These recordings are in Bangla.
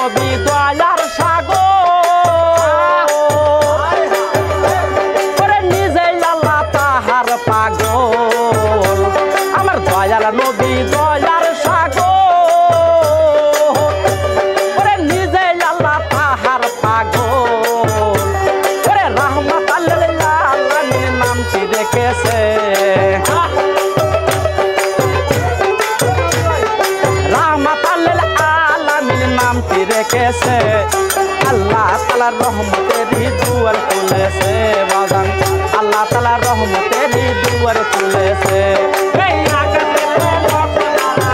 নবী দয়ার সাগর ওরে নিজেই আল্লাহ তাহার পাগল আমার দয়াল নবী দয়ার সাগর ওরে নিজেই আল্লাহ তাহার পাগল ওরে রাহমাতাল লিল আলামিন নামটি রেখেছে নামটি রেখেছে আল্লাহ তাআলার রহমতেরই দুয়ার খুলেছে বাজান আল্লাহ তাআলার রহমতেরই দুয়ার খুলেছে এই আকাশে লক্ষ তারা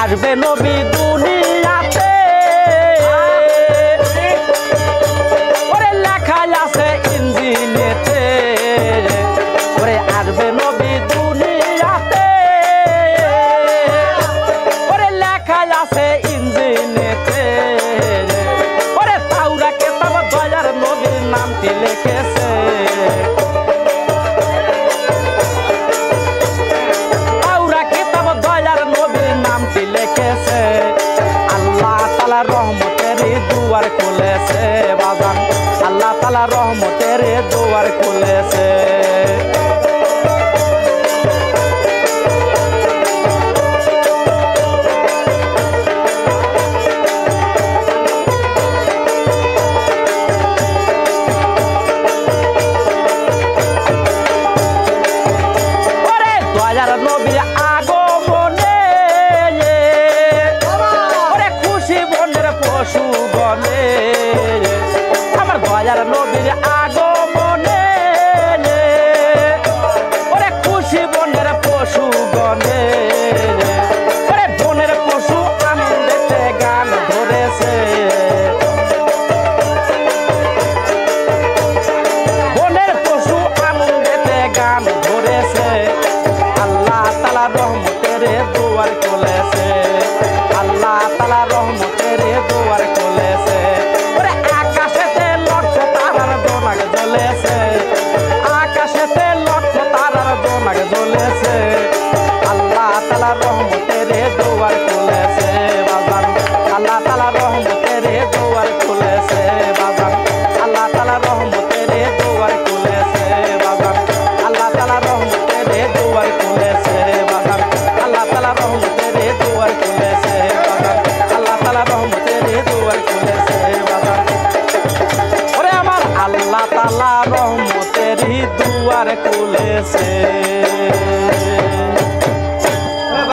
আসবে নবী দুনিয়াতে ওরে লেখা আছে ইঞ্জিনেতে ওরে আসবে নবী দুনিয়াতে ওরে লেখা আছে ইঞ্জিনেতে ওরে তাওরা কিতাব দয়ার নবীর নামটি লিখেছে লিখেছে আল্লাহ তাআলার রহমতেরই দুয়ার খুলেছে বাজান আল্লাহ তাআলার রহমতেরই দুয়ার খুলেছে ওরে দয়ার নবী পশু বনে আমার দয়ার নবীর আগমনে ওরে খুশি বনের পশু বনে ওরে বনের পশু আনন্দেতে গান ধরেছে বনের পশু আনন্দেতে গান ধরেছে আল্লাহ তাআলার রহমতের দুয়ার খুলেছে আল্লাহ তাআলার রহমতের দুয়ার খুলেছে ওরে আকাশেতে লক্ষ তারার জোনাক জ্বলেছে আকাশেতে লক্ষ তারার জোনাক জ্বলেছে আল্লাহ তাআলার রহমতের দুয়ার খুলেছে বাজান আল্লাহ তাআলার রহমতের দুয়ার খুলেছে বাজান আল্লাহ তাআলার রহমতের দুয়ার খুলেছে বাজান আল্লাহ তাআলার রহমতের দুয়ার খুলেছে বাজান আল্লাহ তাআলার রহমতের দুয়ার খুলেছে বাজান আল্লাহ তাআলার রহমতের দুয়ার খুলেছে বাজান ওরে আমার আল্লাহ তাআলা রহমতের দুয়ার খুলেছে।